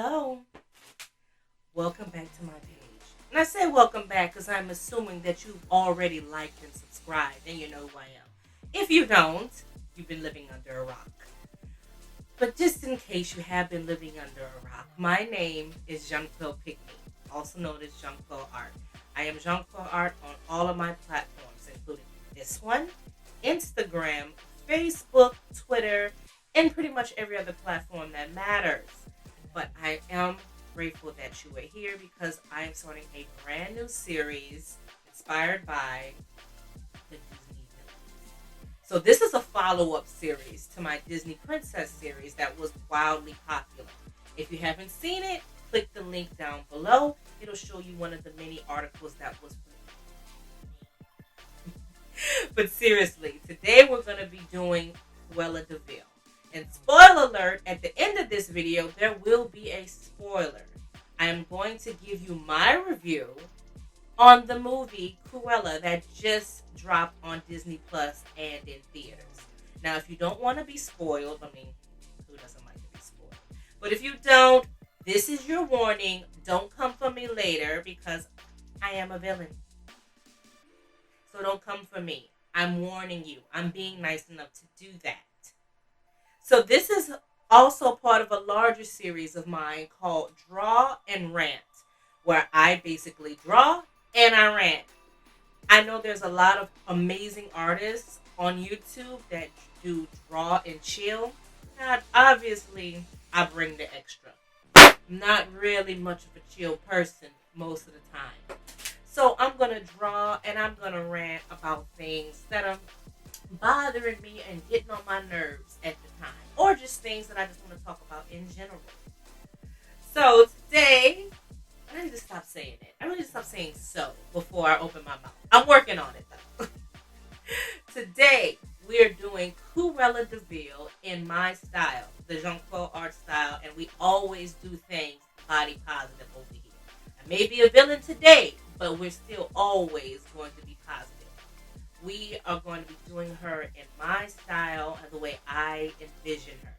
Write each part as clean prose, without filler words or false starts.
Hello. Welcome back to my page. And I say welcome back because I'm assuming that you've already liked and subscribed and you know who I am. If you don't, you've been living under a rock. But just in case you have been living under a rock, my name is Jonquel, also known as Jonquel Art. I am Jonquel Art on all of my platforms, including this one, Instagram, Facebook, Twitter, and pretty much every other platform that matters. But I am grateful that you are here because I am starting a brand new series inspired by the Disney villains. So this is a follow-up series to my Disney Princess series that was wildly popular. If you haven't seen it, click the link down below. It'll show you one of the many articles that was But seriously, today we're going to be doing Cruella De Vil. And spoiler alert, at the end of this video, there will be a spoiler. I am going to give you my review on the movie Cruella that just dropped on Disney Plus and in theaters. Now, if you don't want to be spoiled, who doesn't like to be spoiled? But if you don't, this is your warning. Don't come for me later because I am a villain. So don't come for me. I'm warning you. I'm being nice enough to do that. So this is also part of a larger series of mine called Draw and Rant, where I basically draw and I rant. I know there's a lot of amazing artists on YouTube that do draw and chill. And obviously, I bring the extra. I'm not really much of a chill person most of the time. So I'm going to draw and I'm going to rant about things that are bothering me and getting on my nerves at the time. Or just things that I just want to talk about in general. So today, I need to stop saying it. I need to stop saying so before I open my mouth. I'm working on it though. Today, we're doing Cruella De Vil in my style, the Jonquel Art style, and we always do things body positive over here. I may be a villain today, but we're still always going to be positive. We are going to be doing her in my style and the way I envision her.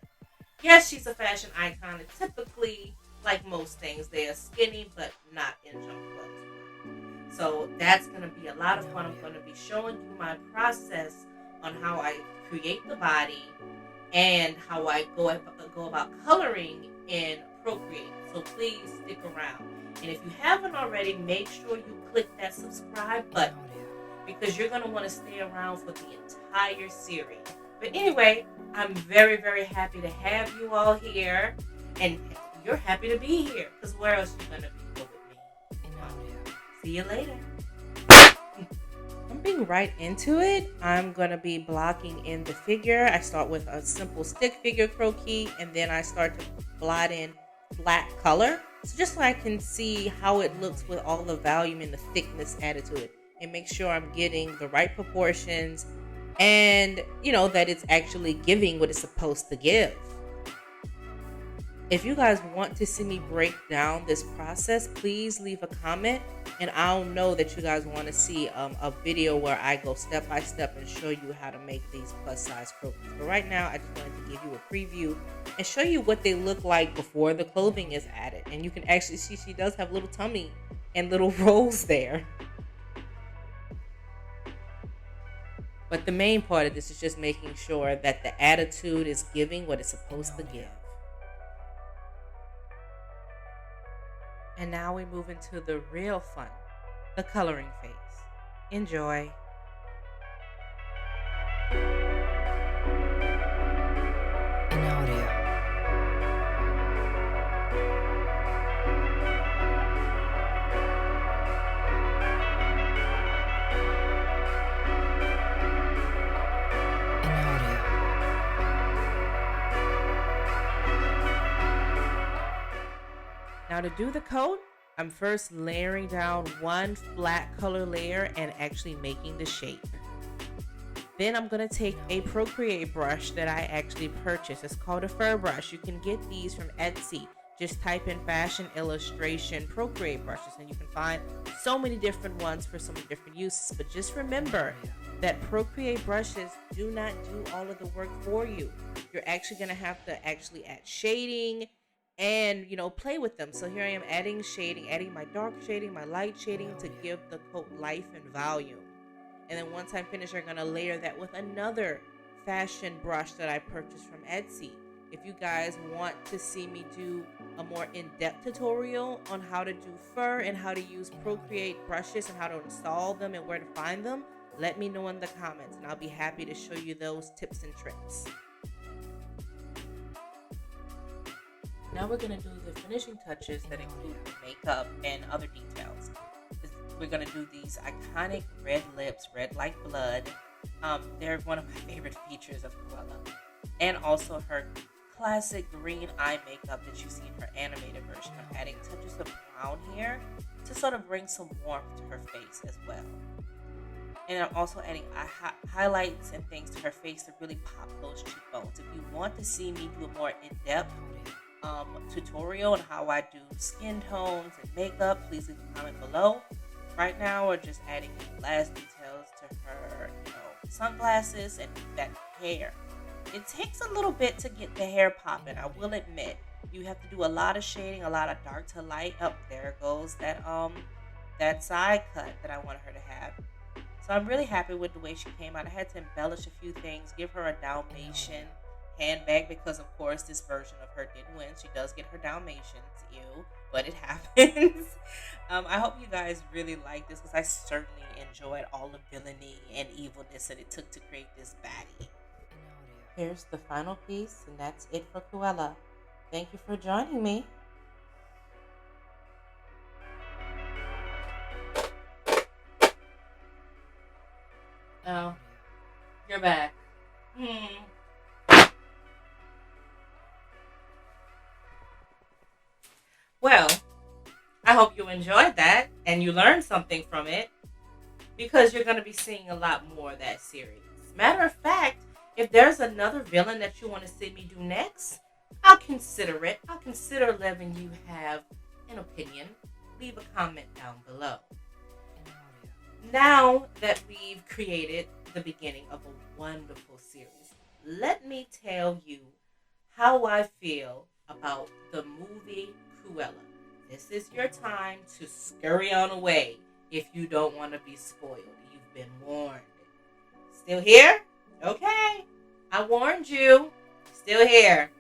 Yes, she's a fashion icon, and typically, like most things, they are skinny, but not in Jonquel's. So that's going to be a lot of fun. I'm going to be showing you my process on how I create the body and how I go about coloring in Procreate. So please stick around. And if you haven't already, make sure you click that subscribe button, because you're going to want to stay around for the entire series. But anyway, I'm very, very happy to have you all here. And you're happy to be here, because where else are you going to be with me? See you later. Jumping right into it, I'm going to be blocking in the figure. I start with a simple stick figure croquis, and then I start to blot in flat color. So just so I can see how it looks with all the volume and the thickness added to it. And make sure I'm getting the right proportions and, that it's actually giving what it's supposed to give. If you guys want to see me break down this process, please leave a comment and I'll know that you guys want to see a video where I go step by step and show you how to make these plus size croquis. But right now, I just wanted to give you a preview and show you what they look like before the clothing is added. And you can actually see she does have little tummy and little rolls there. But the main part of this is just making sure that the attitude is giving what it's supposed to give. And now we move into the real fun, the coloring phase. Enjoy. Now to do the coat, I'm first layering down one flat color layer and actually making the shape. Then I'm going to take a Procreate brush that I actually purchased. It's called a fur brush. You can get these from Etsy. Just type in fashion illustration Procreate brushes and you can find so many different ones for so many different uses. But just remember that Procreate brushes do not do all of the work for you. You're actually going to have to add shading and play with them. So here I am adding shading, adding my dark shading, my light shading to give the coat life and volume. And then once I'm finished, I'm going to layer that with another fashion brush that I purchased from Etsy. If you guys want to see me do a more in-depth tutorial on how to do fur and how to use Procreate brushes and how to install them and where to find them, let me know in the comments and I'll be happy to show you those tips and tricks. Now we're going to do the finishing touches that include makeup and other details. We're going to do these iconic red lips, red like blood. They're one of my favorite features of Cruella. And also her classic green eye makeup that you see in her animated version. I'm adding touches of brown here to sort of bring some warmth to her face as well. And I'm also adding highlights and things to her face to really pop those cheekbones. If you want to see me do a more in-depth tutorial on how I do skin tones and makeup, please leave a comment below. Right now, we're just adding last details to her, sunglasses and that hair. It takes a little bit to get the hair popping, I will admit. You have to do a lot of shading, a lot of dark to light. Up there goes that side cut that I wanted her to have. So I'm really happy with the way she came out. I had to embellish a few things, give her a Dalmatian handbag because, of course, this version of her did win. She does get her Dalmatians, ew, but it happens. I hope you guys really like this because I certainly enjoyed all the villainy and evilness that it took to create this baddie. Here's the final piece, and that's it for Cruella. Thank you for joining me. Oh, you're back. Well, I hope you enjoyed that and you learned something from it because you're going to be seeing a lot more of that series. Matter of fact, if there's another villain that you want to see me do next, I'll consider it. I'll consider letting you have an opinion. Leave a comment down below. Now that we've created the beginning of a wonderful series, let me tell you how I feel about the movie Cruella. This is your time to scurry on away if you don't want to be spoiled. You've been warned. Still here? Okay. I warned you. Still here.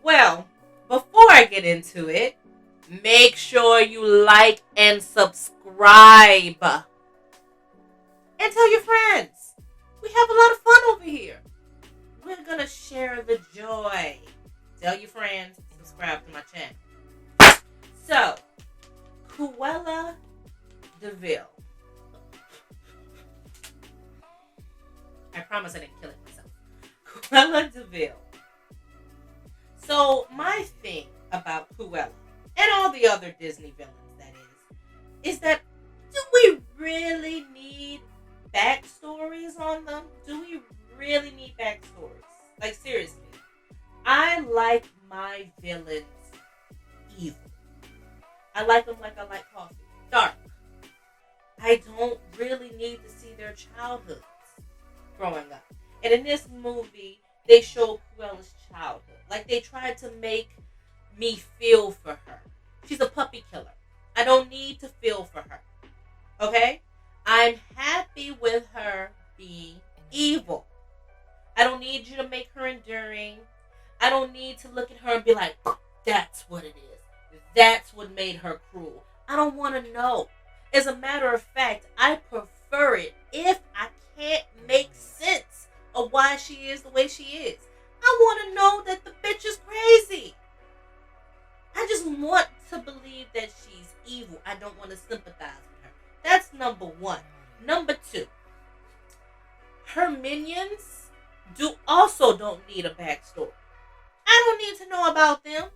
Well, before I get into it, make sure you like and subscribe. And tell your friends. We have a lot of fun over here. We're going to share the joy. Tell your friends. Subscribe to my channel. So, Cruella De Vil. I promise I didn't kill it myself. Cruella De Vil. So, my thing about Cruella and all the other Disney villains, that is that do we really need backstories on them? Do we really need backstories? Like, seriously. I like my villains evil. I like them like I like coffee. Dark. I don't really need to see their childhoods growing up. And in this movie, they show Cruella's childhood. Like, they tried to make me feel for her. She's a puppy killer. I don't need to feel for her. Okay? I'm happy with her being evil. I don't need you to make her enduring. I don't need to look at her and be like, that's what it is. That's what made her cruel. I don't want to know. As a matter of fact, I prefer it if I can't make sense of why she is the way she is. I want to know that the bitch is crazy. I just want to believe that she's evil. I don't want to sympathize with her. That's number one. Number two, her minions don't need a backstory. I don't need to know about them.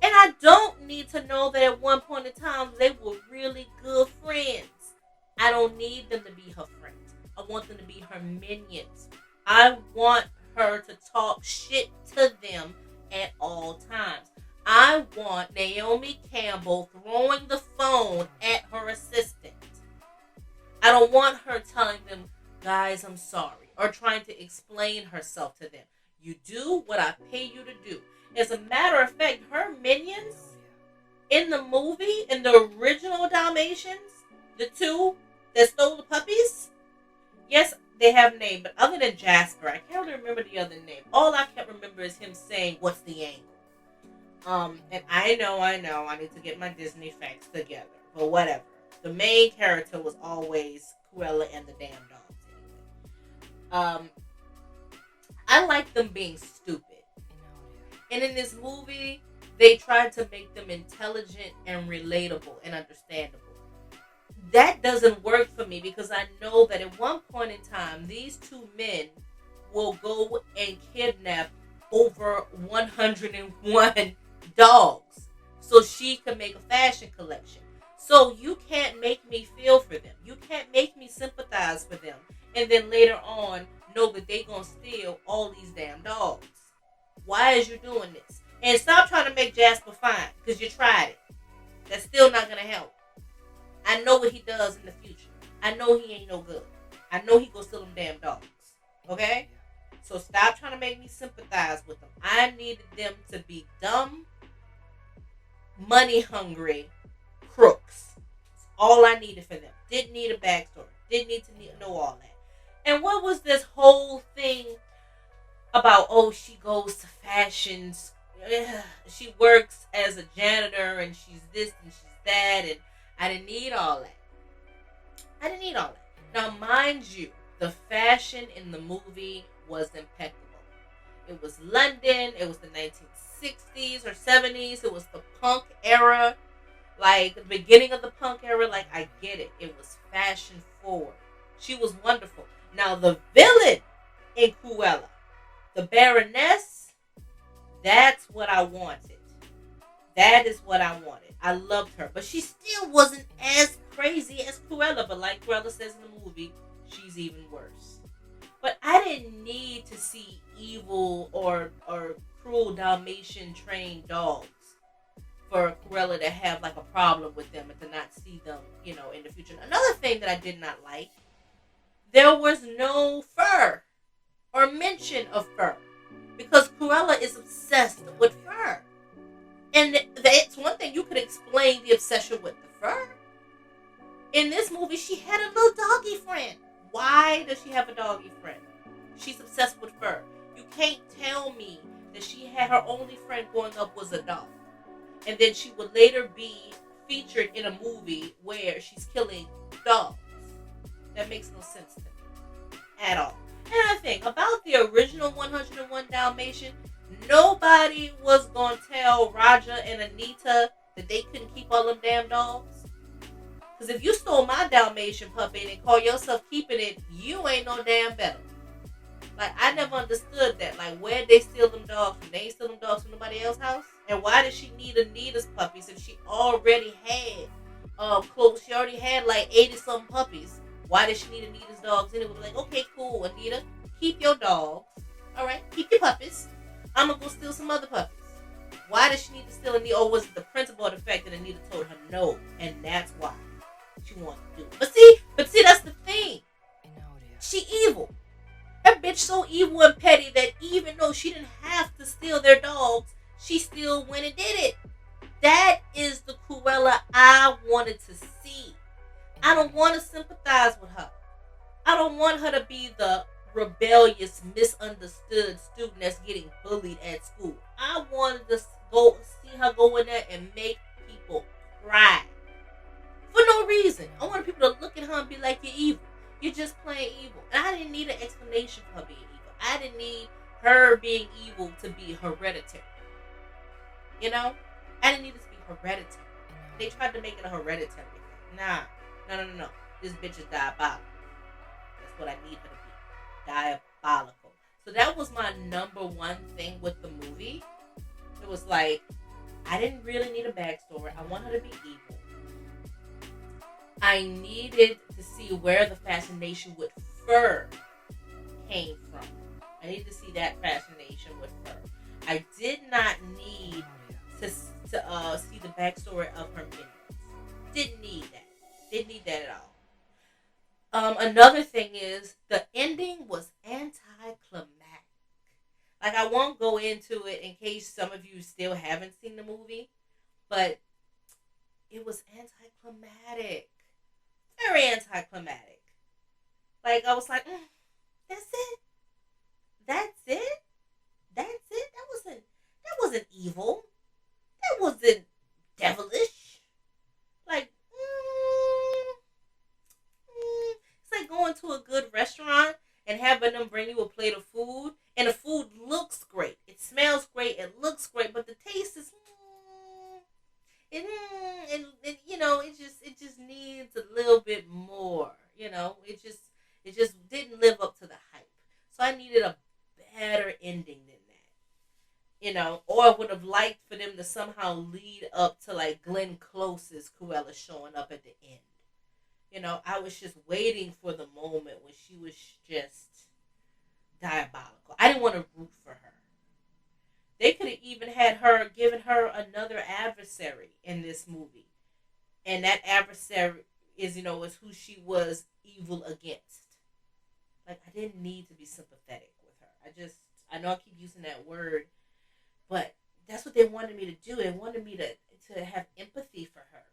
And I don't need to know that at one point in time they were really good friends. I don't need them to be her friends. I want them to be her minions. I want her to talk shit to them at all times. I want Naomi Campbell throwing the phone at her assistant. I don't want her telling them, guys, I'm sorry, or trying to explain herself to them. You do what I pay you to do. As a matter of fact, her minions in the movie, in the original Dalmatians, the two that stole the puppies, yes, they have a name, but other than Jasper, I can't really remember the other name. All I can remember is him saying, "What's the angle?" And I know, I need to get my Disney facts together, but whatever. The main character was always Cruella and the damn dogs. Um, I like them being stupid, and in this movie, they tried to make them intelligent and relatable and understandable. That doesn't work for me because I know that at one point in time, these two men will go and kidnap over 101 dogs so she can make a fashion collection. So you can't make me feel for them. You can't make me sympathize for them. And then later on, know that they gonna steal all these damn dogs. Why is you doing this? And stop trying to make Jasper fine because you tried it. That's still not gonna help. I know what he does in the future. I know he ain't no good. I know he gonna steal them damn dogs. Okay? So stop trying to make me sympathize with them. I needed them to be dumb, money hungry crooks. That's all I needed for them. Didn't need a backstory. Didn't need to know all that. And what was this whole thing about, oh, she goes to fashions. She works as a janitor and she's this and she's that, and I didn't need all that. I didn't need all that. Now, mind you, the fashion in the movie was impeccable. It was London. It was the 1960s or 70s. It was the punk era. Like, the beginning of the punk era. Like, I get it. It was fashion forward. She was wonderful. Now, the villain in Cruella, the Baroness, that's what I wanted. That is what I wanted. I loved her. But she still wasn't as crazy as Cruella. But like Cruella says in the movie, she's even worse. But I didn't need to see evil or cruel Dalmatian trained dogs for Cruella to have like a problem with them and to not see them, in the future. Another thing that I did not like, there was no fur or mention of fur because Cruella is obsessed with fur. And that's one thing you could explain the obsession with the fur. In this movie, she had a little doggy friend. Why does she have a doggy friend? She's obsessed with fur. You can't tell me that she had her only friend growing up was a dog. And then she would later be featured in a movie where she's killing dogs. That makes no sense to me at all. And I think about the original 101 Dalmatian, nobody was going to tell Roger and Anita that they couldn't keep all them damn dogs. Because if you stole my Dalmatian puppy and call yourself keeping it, you ain't no damn better. Like, I never understood that. Like, where'd they steal them dogs from? They ain't steal them dogs from nobody else's house? And why did she need Anita's puppies if she already had close? She already had like 80-something puppies. Why did she need Anita's dogs? And it was like, okay, cool, Anita, keep your dogs. All right, keep your puppies. I'm going to go steal some other puppies. Why did she need to steal Anita? Or was it the principle of the fact that Anita told her no? And that's why she wanted to do it. But see, that's the thing. She evil. That bitch so evil and petty that even though she didn't have to steal their dogs, she still went and did it. That is the Cruella I wanted to see. I don't want to sympathize with her. I don't want her to be the rebellious, misunderstood student that's getting bullied at school. I wanted to go see her go in there and make people cry. For no reason. I wanted people to look at her and be like, you're evil. You're just plain evil. And I didn't need an explanation for her being evil. I didn't need her being evil to be hereditary. I didn't need it to be hereditary. They tried to make it a hereditary thing. Nah. No. This bitch is diabolical. That's what I need her to be. Diabolical. So that was my number one thing with the movie. It was like, I didn't really need a backstory. I want her to be evil. I needed to see where the fascination with fur came from. I needed to see that fascination with fur. I did not need to see the backstory of her minions. Didn't need that. Didn't need that at all. Another thing is the ending was anticlimactic. Like, like, I won't go into it in case some of you still haven't seen the movie, but it was anticlimactic. Very anticlimactic. Like, I was like, that's it? That's it? That's it? That wasn't evil. That wasn't devilish. Like, it's like going to a good restaurant and having them bring you a plate of food, and the food looks great. It smells great. It looks great, but the taste is, and it just needs a little bit more. It just didn't live up to the hype. So I needed a better ending than that. Or I would have liked for them to somehow lead up to like Glenn Close's Cruella showing up at the end. I was just waiting for the moment when she was just diabolical. I didn't want to root for her. They could have even had her, given her another adversary in this movie. And that adversary is who she was evil against. Like, I didn't need to be sympathetic with her. I know I keep using that word, but that's what they wanted me to do. They wanted me to have empathy for her.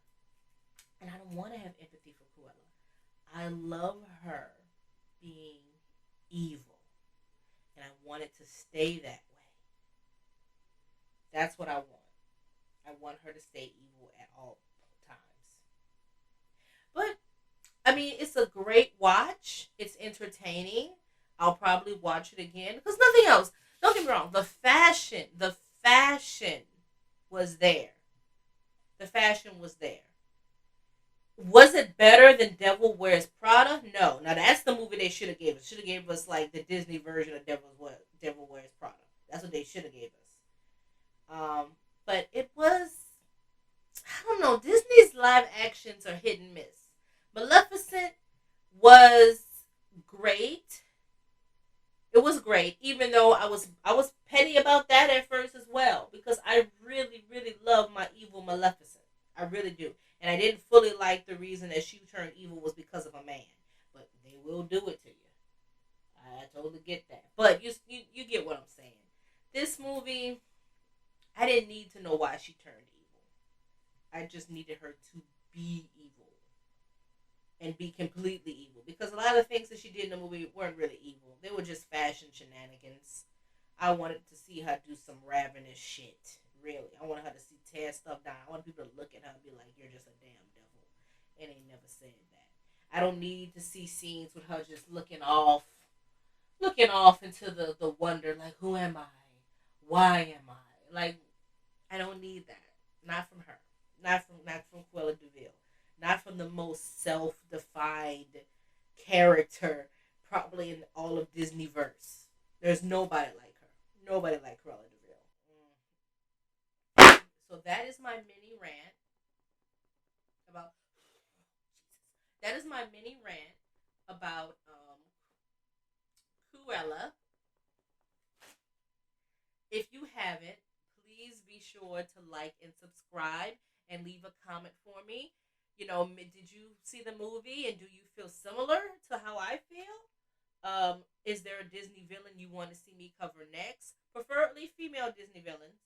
And I don't want to have empathy for Cruella. I love her being evil. And I want it to stay that way. That's what I want. I want her to stay evil at all times. But, I mean, it's a great watch. It's entertaining. I'll probably watch it again. Because nothing else. Don't get me wrong. The fashion was there. The fashion was there. Was it better than Devil Wears Prada? No. Now that's the movie they should have gave us. Should have gave us like the Disney version of Devil Wears Prada. That's what they should have gave us. But it was, I don't know. Disney's live actions are hit and miss. Maleficent was great. It was great, even though I was petty about that at first as well, because I really, really love my evil Maleficent. I really do. And I didn't fully like the reason that she turned evil was because of a man. But they will do it to you. I totally get that. But you get what I'm saying. This movie, I didn't need to know why she turned evil. I just needed her to be evil. And be completely evil. Because a lot of the things that she did in the movie weren't really evil. They were just fashion shenanigans. I wanted to see her do some ravenous shit. Really. I wanted her to tear stuff down. I want people to look at her and be like, you're just a damn devil. And they never said that. I don't need to see scenes with her just looking off into the wonder, like, who am I? Why am I? Like, I don't need that. Not from her. Not from Cruella De Vil. Not from the most self-defined character probably in all of Disneyverse. There's nobody like her. Nobody like Cruella De Vil. So that is my mini rant about. That is my mini rant about Cruella. If you haven't, please be sure to like and subscribe and leave a comment for me. Did you see the movie and do you feel similar to how I feel? Is there a Disney villain you want to see me cover next? Preferably female Disney villains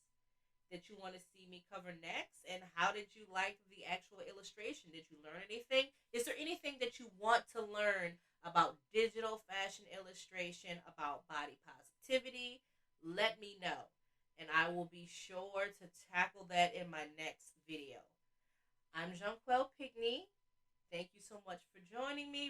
that you want to see me cover next. And how did you like the actual illustration? Did you learn anything? Is there anything that you want to learn about digital fashion illustration, about body positivity? Let me know. And I will be sure to tackle that in my next video. I'm Jonquel Pigney. Thank you so much for joining me.